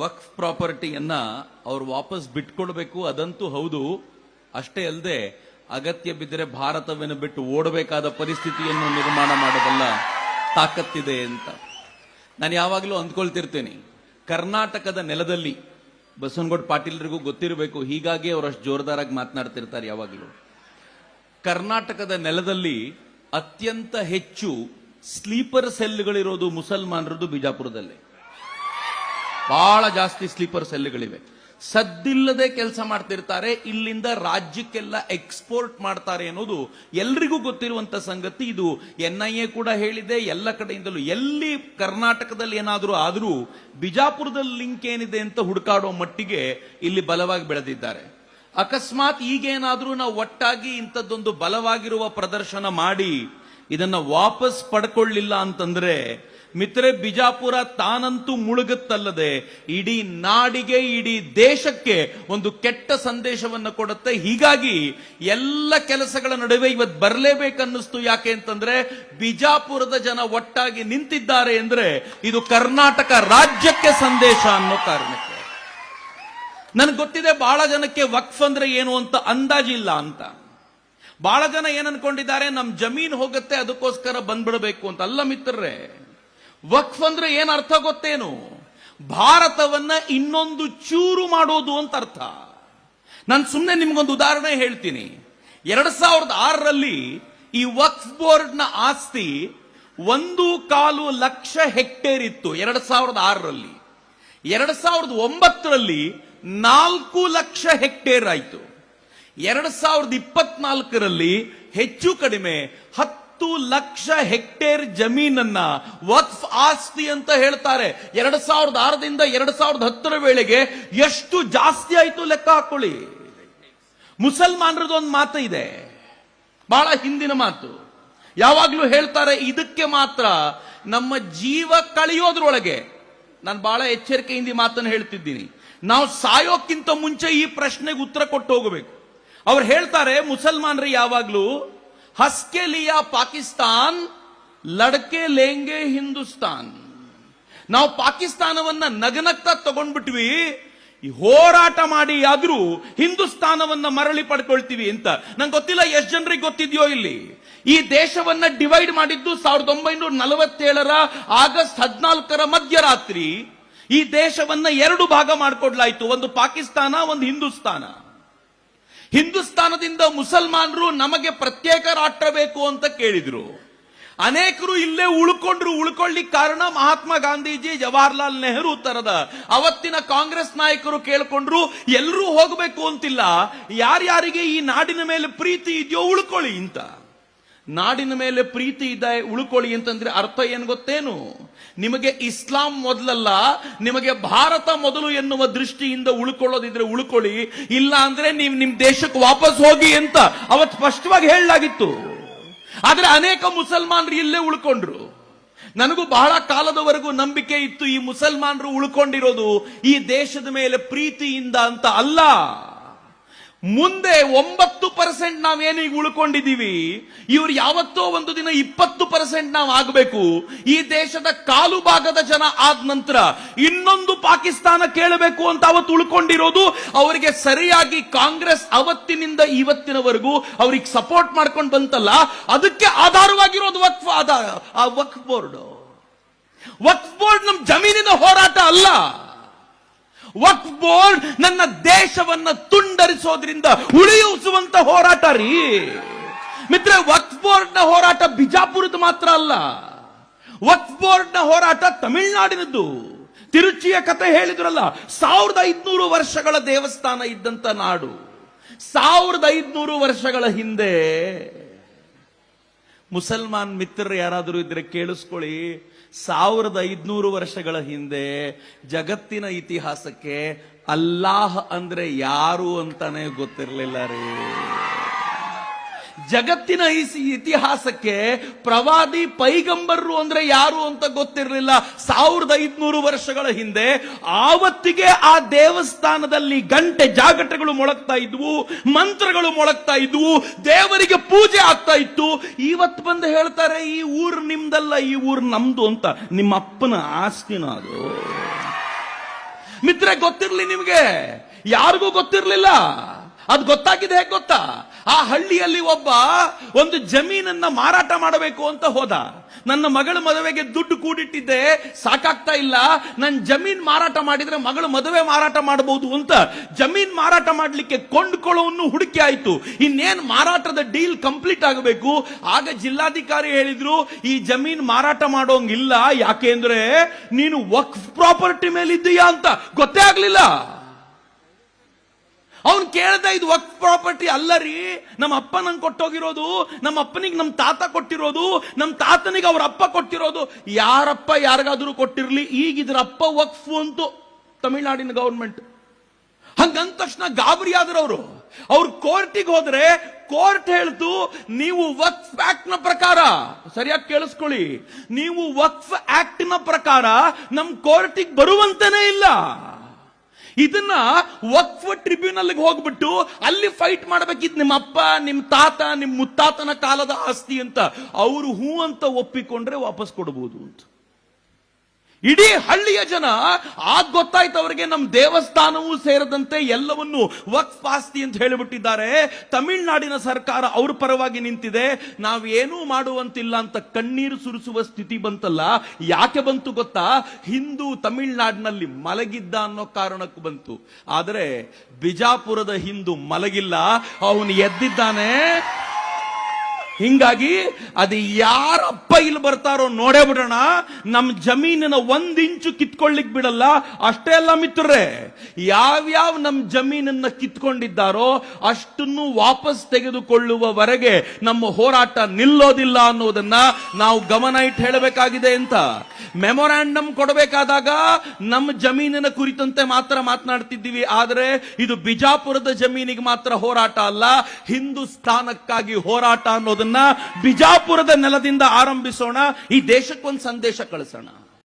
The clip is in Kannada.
ವಕ್ಫ್ ಪ್ರಾಪರ್ಟಿಯನ್ನ ಅವ್ರು ವಾಪಸ್ ಬಿಟ್ಕೊಡ್ಬೇಕು, ಅದಂತೂ ಹೌದು. ಅಷ್ಟೇ ಅಲ್ಲದೆ ಅಗತ್ಯ ಬಿದ್ದರೆ ಭಾರತವನ್ನು ಬಿಟ್ಟು ಓಡಬೇಕಾದ ಪರಿಸ್ಥಿತಿಯನ್ನು ನಿರ್ಮಾಣ ಮಾಡಬಲ್ಲ ತಾಕತ್ತಿದೆ ಅಂತ ನಾನು ಯಾವಾಗಲೂ ಅಂದ್ಕೊಳ್ತಿರ್ತೇನೆ. ಕರ್ನಾಟಕದ ನೆಲದಲ್ಲಿ ಬಸವನಗೌಡ ಪಾಟೀಲರಿಗೂ ಗೊತ್ತಿರಬೇಕು, ಹೀಗಾಗಿ ಅವರಷ್ಟು ಜೋರ್ದಾರಾಗಿ ಮಾತನಾಡ್ತಿರ್ತಾರೆ ಯಾವಾಗಲೂ. ಕರ್ನಾಟಕದ ನೆಲದಲ್ಲಿ ಅತ್ಯಂತ ಹೆಚ್ಚು ಸ್ಲೀಪರ್ ಸೆಲ್ಗಳಿರೋದು ಮುಸಲ್ಮಾನರದು ಬಿಜಾಪುರದಲ್ಲಿ. ಬಹಳ ಜಾಸ್ತಿ ಸ್ಲೀಪರ್ ಸೆಲ್ಗಳಿವೆ. ಸದ್ದಿಲ್ಲದೆ ಕೆಲಸ ಮಾಡ್ತಿರ್ತಾರೆ, ಇಲ್ಲಿಂದ ರಾಜ್ಯಕ್ಕೆಲ್ಲ ಎಕ್ಸ್ಪೋರ್ಟ್ ಮಾಡ್ತಾರೆ ಅನ್ನೋದು ಎಲ್ರಿಗೂ ಗೊತ್ತಿರುವಂತ ಸಂಗತಿ. ಇದು NIA ಕೂಡ ಹೇಳಿದೆ, ಎಲ್ಲ ಕಡೆಯಿಂದಲೂ. ಎಲ್ಲಿ ಕರ್ನಾಟಕದಲ್ಲಿ ಏನಾದರೂ ಆದರೂ ಬಿಜಾಪುರದಲ್ಲಿ ಲಿಂಕ್ ಏನಿದೆ ಅಂತ ಹುಡುಕಾಡೋ ಮಟ್ಟಿಗೆ ಇಲ್ಲಿ ಬಲವಾಗಿ ಬೆಳೆದಿದ್ದಾರೆ. ಅಕಸ್ಮಾತ್ ಈಗೇನಾದ್ರೂ ನಾವು ಒಟ್ಟಾಗಿ ಇಂಥದ್ದೊಂದು ಬಲವಾಗಿರುವ ಪ್ರದರ್ಶನ ಮಾಡಿ ಇದನ್ನ ವಾಪಸ್ ಪಡ್ಕೊಳ್ಳಿಲ್ಲ ಅಂತಂದ್ರೆ ಮಿತ್ರೆ, ಬಿಜಾಪುರ ತಾನಂತೂ ಮುಳುಗುತ್ತಲ್ಲದೆ ಇಡೀ ನಾಡಿಗೆ, ಇಡೀ ದೇಶಕ್ಕೆ ಒಂದು ಕೆಟ್ಟ ಸಂದೇಶವನ್ನು ಕೊಡುತ್ತೆ. ಹೀಗಾಗಿ ಎಲ್ಲ ಕೆಲಸಗಳ ನಡುವೆ ಇವತ್ತು ಬರಲೇಬೇಕನ್ನಿಸ್ತು. ಯಾಕೆ ಅಂತಂದ್ರೆ ಬಿಜಾಪುರದ ಜನ ಒಟ್ಟಾಗಿ ನಿಂತಿದ್ದಾರೆ ಅಂದ್ರೆ ಇದು ಕರ್ನಾಟಕ ರಾಜ್ಯಕ್ಕೆ ಸಂದೇಶ ಅನ್ನೋ ಕಾರಣಕ್ಕೆ. ನನಗೆ ಗೊತ್ತಿದೆ ಬಹಳ ಜನಕ್ಕೆ ವಕ್ಫ್ ಅಂದ್ರೆ ಏನು ಅಂತ ಅಂದಾಜಿಲ್ಲ ಅಂತ. ಬಹಳ ಜನ ಏನ್ ಅನ್ಕೊಂಡಿದ್ದಾರೆ, ನಮ್ ಜಮೀನ್ ಹೋಗುತ್ತೆ ಅದಕ್ಕೋಸ್ಕರ ಬಂದ್ಬಿಡಬೇಕು ಅಂತ. ಅಲ್ಲ ಮಿತ್ರರೇ, ವಕ್ಫ್ ಅಂದ್ರೆ ಏನ್ ಅರ್ಥ ಗೊತ್ತೇನು? ಭಾರತವನ್ನ ಇನ್ನೊಂದು ಚೂರು ಮಾಡೋದು ಅಂತ ಅರ್ಥ. ನಾನು ಸುಮ್ಮನೆ ನಿಮ್ಗೊಂದು ಉದಾಹರಣೆ ಹೇಳ್ತೀನಿ. 2006ರಲ್ಲಿ ಈ ವಕ್ಫ್ ಬೋರ್ಡ್ ನ ಆಸ್ತಿ 1.25 ಲಕ್ಷ ಹೆಕ್ಟೇರ್ ಇತ್ತು 2006ರಲ್ಲಿ. 2009ರಲ್ಲಿ 4 ಲಕ್ಷ ಹೆಕ್ಟೇರ್ ಆಯಿತು. 2024ರಲ್ಲಿ ಹೆಚ್ಚು ಕಡಿಮೆ 10 ಲಕ್ಷ ಹೆಕ್ಟೇರ್ ಜಮೀನನ್ನ ವಕ್ಫ್ ಆಸ್ತಿ ಅಂತ ಹೇಳ್ತಾರೆ. 2006ದಿಂದ 2010ರ ವೇಳೆಗೆ ಎಷ್ಟು ಜಾಸ್ತಿ ಆಯ್ತು ಲೆಕ್ಕ ಹಾಕೊಳ್ಳಿ. ಮುಸಲ್ಮಾನರದ್ದು ಒಂದು ಮಾತು ಇದೆ, ಬಹಳ ಹಿಂದಿನ ಮಾತು. ಯಾವಾಗ್ಲೂ ಹೇಳ್ತಾರೆ, ಇದಕ್ಕೆ ಮಾತ್ರ ನಮ್ಮ ಜೀವ ಕಳೆಯೋದ್ರೊಳಗೆ, ನಾನು ಬಹಳ ಎಚ್ಚರಿಕೆಯಿಂದ ಮಾತನ್ನು ಹೇಳ್ತಿದ್ದೀನಿ, ನಾವು ಸಾಯೋಕ್ಕಿಂತ ಮುಂಚೆ ಈ ಪ್ರಶ್ನೆಗೆ ಉತ್ತರ ಕೊಟ್ಟು ಹೋಗಬೇಕು. ಅವ್ರು ಹೇಳ್ತಾರೆ, ಮುಸಲ್ಮಾನರು ಯಾವಾಗ್ಲೂ ಹಸ್ಕೆ ಲಿಯಾ ಪಾಕಿಸ್ತಾನ್, ಲಡ್ಕೆ ಲೇಂಗೆ ಹಿಂದೂಸ್ತಾನ್. ನಾವು ಪಾಕಿಸ್ತಾನವನ್ನ ನಗನಗ್ತಾ ತಗೊಂಡ್ಬಿಟ್ವಿ, ಹೋರಾಟ ಮಾಡಿ ಆದ್ರೂ ಹಿಂದೂಸ್ತಾನವನ್ನ ಮರಳಿ ಪಡ್ಕೊಳ್ತೀವಿ ಅಂತ. ನಂಗೆ ಗೊತ್ತಿಲ್ಲ ಎಷ್ಟು ಜನರಿಗೆ ಗೊತ್ತಿದೆಯೋ ಇಲ್ಲಿ. ಈ ದೇಶವನ್ನ ಡಿವೈಡ್ ಮಾಡಿದ್ದು 1947ರ ಆಗಸ್ಟ್ 14ರ ಮಧ್ಯರಾತ್ರಿ. ಈ ದೇಶವನ್ನ 2 ಭಾಗ ಮಾಡಿಕೊಡ್ಲಾಯ್ತು, ಒಂದು ಪಾಕಿಸ್ತಾನ, ಒಂದು ಹಿಂದೂಸ್ತಾನ. ಹಿಂದೂಸ್ತಾನದಿಂದ ಮುಸಲ್ಮಾನರು ನಮಗೆ ಪ್ರತ್ಯೇಕ ರಾಷ್ಟ್ರ ಬೇಕು ಅಂತ ಕೇಳಿದ್ರು. ಅನೇಕರು ಇಲ್ಲೇ ಉಳ್ಕೊಳ್ಳಿಕ್ಕೆ ಕಾರಣ ಮಹಾತ್ಮ ಗಾಂಧೀಜಿ, ಜವಾಹರ್ಲಾಲ್ ನೆಹರು ತರದ ಅವತ್ತಿನ ಕಾಂಗ್ರೆಸ್ ನಾಯಕರು ಕೇಳ್ಕೊಂಡ್ರು, ಎಲ್ಲರೂ ಹೋಗಬೇಕು ಅಂತಿಲ್ಲ, ಯಾರ್ಯಾರಿಗೆ ಈ ನಾಡಿನ ಮೇಲೆ ಪ್ರೀತಿ ಇದೆಯೋ ಉಳ್ಕೊಳ್ಳಿ ಅಂತ. ನಾಡಿನ ಮೇಲೆ ಪ್ರೀತಿ ಇದೆ ಉಳ್ಕೊಳ್ಳಿ ಅಂತಂದ್ರೆ ಅರ್ಥ ಏನ್ ಗೊತ್ತೇನು? ನಿಮಗೆ ಇಸ್ಲಾಂ ಮೊದಲಲ್ಲ, ನಿಮಗೆ ಭಾರತ ಮೊದಲು ಎನ್ನುವ ದೃಷ್ಟಿಯಿಂದ ಉಳ್ಕೊಳ್ಳೋದಿದ್ರೆ ಉಳ್ಕೊಳ್ಳಿ, ಇಲ್ಲ ಅಂದ್ರೆ ನೀವು ನಿಮ್ ದೇಶಕ್ಕೆ ವಾಪಸ್ ಹೋಗಿ ಅಂತ ಅವತ್ತು ಸ್ಪಷ್ಟವಾಗಿ ಹೇಳಲಾಗಿತ್ತು. ಆದ್ರೆ ಅನೇಕ ಮುಸಲ್ಮಾನರು ಇಲ್ಲೇ ಉಳ್ಕೊಂಡ್ರು. ನನಗೂ ಬಹಳ ಕಾಲದವರೆಗೂ ನಂಬಿಕೆ ಇತ್ತು, ಈ ಮುಸಲ್ಮಾನರು ಉಳ್ಕೊಂಡಿರೋದು ಈ ದೇಶದ ಮೇಲೆ ಪ್ರೀತಿಯಿಂದ ಅಂತ ಅಲ್ಲ. ಮುಂದೆ 9% ನಾವೇನೀಗ ಉಳ್ಕೊಂಡಿದ್ದೀವಿ, ಇವ್ರು ಯಾವತ್ತೋ ಒಂದು ದಿನ 20% ನಾವು ಆಗಬೇಕು. ಈ ದೇಶದ ಕಾಲು ಭಾಗದ ಜನ ಆದ ನಂತರ ಇನ್ನೊಂದು ಪಾಕಿಸ್ತಾನ ಕೇಳಬೇಕು ಅಂತ ಅವತ್ತು ಉಳ್ಕೊಂಡಿರೋದು. ಅವರಿಗೆ ಸರಿಯಾಗಿ ಕಾಂಗ್ರೆಸ್ ಅವತ್ತಿನಿಂದ ಇವತ್ತಿನವರೆಗೂ ಅವ್ರಿಗೆ ಸಪೋರ್ಟ್ ಮಾಡ್ಕೊಂಡು ಬಂತಲ್ಲ, ಅದಕ್ಕೆ ಆಧಾರವಾಗಿರೋದು ವಕ್ಫ್ ಬೋರ್ಡ್. ವಕ್ಫ್ ಬೋರ್ಡ್ ನಮ್ ಜಮೀನಿನ ಹೋರಾಟ ಅಲ್ಲ. ವಕ್ಫ್ ಬೋರ್ಡ್ ನನ್ನ ದೇಶವನ್ನ ತುಂಡರಿಸೋದ್ರಿಂದ ಉಳಿಯುವಂತ ಹೋರಾಟ ರೀ ಮಿತ್ರ. ವಕ್ಫ್ ಬೋರ್ಡ್ ನ ಹೋರಾಟ ಬಿಜಾಪುರದ ಮಾತ್ರ ಅಲ್ಲ, ವಕ್ಫ್ ಬೋರ್ಡ್ ನ ಹೋರಾಟ ತಮಿಳುನಾಡಿನದ್ದು. ತಿರುಚಿಯ ಕತೆ ಹೇಳಿದ್ರಲ್ಲ, 1500 ವರ್ಷಗಳ ದೇವಸ್ಥಾನ ಇದ್ದಂತ ನಾಡು. 1500 ವರ್ಷಗಳ ಹಿಂದೆ ಮುಸಲ್ಮಾನ್ ಮಿತ್ರರು ಯಾರಾದರೂ ಇದ್ರೆ ಕೇಳಿಸ್ಕೊಳ್ಳಿ, 1500 ವರ್ಷಗಳ ಹಿಂದೆ ಜಗತ್ತಿನ ಇತಿಹಾಸಕ್ಕೆ ಅಲ್ಲಾಹ್ ಅಂದ್ರೆ ಯಾರು ಅಂತಾನೆ ಗೊತ್ತಿರಲಿಲ್ಲ ರೀ. ಜಗತ್ತಿನ ಇತಿಹಾಸಕ್ಕೆ ಪ್ರವಾದಿ ಪೈಗಂಬರರು ಅಂದ್ರೆ ಯಾರು ಅಂತ ಗೊತ್ತಿರಲಿಲ್ಲ 1500 ವರ್ಷಗಳ ಹಿಂದೆ. ಆವತ್ತಿಗೆ ಆ ದೇವಸ್ಥಾನದಲ್ಲಿ ಗಂಟೆ ಜಾಗಟೆಗಳು ಮೊಳಗ್ತಾ ಇದ್ವು, ಮಂತ್ರಗಳು ಮೊಳಗ್ತಾ ಇದ್ವು, ದೇವರಿಗೆ ಪೂಜೆ ಆಗ್ತಾ ಇತ್ತು. ಇವತ್ತು ಬಂದು ಹೇಳ್ತಾರೆ, ಈ ಊರು ನಿಮ್ದಲ್ಲ, ಈ ಊರು ನಮ್ದು ಅಂತ. ನಿಮ್ಮ ಅಪ್ಪನ ಆಸ್ತಿನ ಅದು. ಮಿತ್ರ ಗೊತ್ತಿರ್ಲಿ ನಿಮ್ಗೆ, ಯಾರಿಗೂ ಗೊತ್ತಿರ್ಲಿಲ್ಲ. ಅದು ಗೊತ್ತಾಗಿದೆ ಹೇಗೆ ಗೊತ್ತಾ? ಆ ಹಳ್ಳಿಯಲ್ಲಿ ಒಬ್ಬ ಒಂದು ಜಮೀನನ್ನ ಮಾರಾಟ ಮಾಡಬೇಕು ಅಂತ ಹೋದ. ನನ್ನ ಮಗಳ ಮದುವೆಗೆ ದುಡ್ಡು ಕೂಡಿಟ್ಟಿದ್ದೆ, ಸಾಕಾಗ್ತಾ ಇಲ್ಲ, ನನ್ನ ಜಮೀನ್ ಮಾರಾಟ ಮಾಡಿದ್ರೆ ಮಗಳ ಮದುವೆ ಮಾರಾಟ ಮಾಡಬಹುದು ಅಂತ ಜಮೀನ್ ಮಾರಾಟ ಮಾಡ್ಲಿಕ್ಕೆ ಕೊಂಡ್ಕೊಳ್ಳೋವನ್ನು ಹುಡುಕಿ ಆಯ್ತು. ಇನ್ನೇನ್ ಮಾರಾಟದ ಡೀಲ್ ಕಂಪ್ಲೀಟ್ ಆಗಬೇಕು. ಆಗ ಜಿಲ್ಲಾಧಿಕಾರಿ ಹೇಳಿದ್ರು, ಈ ಜಮೀನ್ ಮಾರಾಟ ಮಾಡೋಂಗಿಲ್ಲ, ಯಾಕೆಂದ್ರೆ ನೀನು ವಕ್ಫ್ ಪ್ರಾಪರ್ಟಿ ಮೇಲಿದ್ದೀಯಾ ಅಂತ. ಗೊತ್ತೇ ಆಗ್ಲಿಲ್ಲ. ಅವನ್ ಕೇಳ್ದ, ಇದು ವಕ್ಫ್ ಪ್ರಾಪರ್ಟಿ ಅಲ್ಲ ರೀ, ನಮ್ಮ ಅಪ್ಪ ನಂಗೆ ಕೊಟ್ಟೋಗಿರೋದು, ನಮ್ಮ ಅಪ್ಪನಿಗೆ ನಮ್ಮ ತಾತ ಕೊಟ್ಟಿರೋದು, ನಮ್ಮ ತಾತನಿಗೆ ಅವ್ರ ಅಪ್ಪ ಕೊಟ್ಟಿರೋದು. ಯಾರಪ್ಪ ಯಾರಿಗಾದ್ರೂ ಕೊಟ್ಟಿರ್ಲಿ, ಈಗ ಇದ್ರ ಅಪ್ಪ ವಕ್ಫ್ ಅಂತು ತಮಿಳುನಾಡಿನ ಗವರ್ಮೆಂಟ್. ಹಂಗಂದ ತಕ್ಷಣ ಗಾಬರಿ ಆದ್ರವರು. ಅವ್ರು ಕೋರ್ಟಿಗೆ ಹೋದ್ರೆ ಕೋರ್ಟ್ ಹೇಳ್ತು, ನೀವು ವಕ್ಫ್ ಆಕ್ಟ್ ನ ಪ್ರಕಾರ, ಸರಿಯಾಗಿ ಕೇಳಿಸ್ಕೊಳ್ಳಿ, ನೀವು ವಕ್ಫ್ ಆಕ್ಟ್ ನ ಪ್ರಕಾರ ನಮ್ ಕೋರ್ಟಿಗೆ ಬರುವಂತನೇ ಇಲ್ಲ. ಇದನ್ನ ವಕ್ಫ್ ಟ್ರಿಬ್ಯುನಲ್ ಹೋಗ್ಬಿಟ್ಟು ಅಲ್ಲಿ ಫೈಟ್ ಮಾಡಬೇಕಿತ್ತು. ನಿಮ್ಮ ಅಪ್ಪ, ನಿಮ್ಮ ತಾತ, ನಿಮ್ಮ ಮುತ್ತಾತನ ಕಾಲದ ಆಸ್ತಿ ಅಂತ. ಅವರು ಹೂ ಅಂತ ಒಪ್ಪಿಕೊಂಡ್ರೆ ವಾಪಸ್ ಕೊಡಬಹುದು ಅಂತ. ಇಡೀ ಹಳ್ಳಿಯ ಜನ ಆಗ ಗೊತ್ತಾಯ್ತು ಅವರಿಗೆ, ನಮ್ಮ ದೇವಸ್ಥಾನವೂ ಸೇರದಂತೆ ಎಲ್ಲವನ್ನು ವಕ್ಫ್ ಆಸ್ತಿ ಅಂತ ಹೇಳಿಬಿಟ್ಟಿದ್ದಾರೆ. ತಮಿಳುನಾಡಿನ ಸರ್ಕಾರ ಅವ್ರ ಪರವಾಗಿ ನಿಂತಿದೆ. ನಾವೇನೂ ಮಾಡುವಂತಿಲ್ಲ ಅಂತ ಕಣ್ಣೀರು ಸುರಿಸುವ ಸ್ಥಿತಿ ಬಂತಲ್ಲ. ಯಾಕೆ ಬಂತು ಗೊತ್ತಾ? ಹಿಂದೂ ತಮಿಳುನಾಡಿನಲ್ಲಿ ಮಲಗಿದ್ದ ಅನ್ನೋ ಕಾರಣಕ್ಕೂ ಬಂತು. ಆದರೆ ಬಿಜಾಪುರದ ಹಿಂದೂ ಮಲಗಿಲ್ಲ, ಅವನು ಎದ್ದಿದ್ದಾನೆ. ಹಿಂಗಾಗಿ ಅದು ಯಾರಪ್ಪ ಇಲ್ಲಿ ಬರ್ತಾರೋ ನೋಡೇ ಬಿಡೋಣ, ನಮ್ಮ ಜಮೀನಿನ 1 ಇಂಚು ಕಿತ್ಕೊಳ್ಳಿಕ್ ಬಿಡಲ್ಲ. ಅಷ್ಟೇ ಅಲ್ಲ ಮಿತ್ರರೇ, ಯಾವ್ಯಾವ ನಮ್ಮ ಜಮೀನನ್ನ ಕಿತ್ಕೊಂಡಿದ್ದಾರೋ ಅಷ್ಟನ್ನು ವಾಪಸ್ ತೆಗೆದುಕೊಳ್ಳುವವರೆಗೆ ನಮ್ಮ ಹೋರಾಟ ನಿಲ್ಲೋದಿಲ್ಲ ಅನ್ನೋದನ್ನ ನಾವು ಗಮನ ಇಟ್ಟು ಹೇಳಬೇಕಾಗಿದೆ ಅಂತ. ಮೆಮೊರಾಂಡಮ್ ಕೊಡಬೇಕಾದಾಗ ನಮ್ಮ ಜಮೀನಿನ ಕುರಿತಂತೆ ಮಾತ್ರ ಮಾತನಾಡ್ತಿದ್ದೀವಿ. ಆದರೆ ಇದು ಬಿಜಾಪುರದ ಜಮೀನಿಗೆ ಮಾತ್ರ ಹೋರಾಟ ಅಲ್ಲ, ಹಿಂದೂಸ್ತಾನಕ್ಕಾಗಿ ಹೋರಾಟ ಅನ್ನೋದನ್ನ ಬಿಜಾಪುರದ ನೆಲದಿಂದ ಆರಂಭಿಸೋಣ. ಈ ದೇಶಕ್ಕೊಂದು ಸಂದೇಶ ಕಳಿಸೋಣ.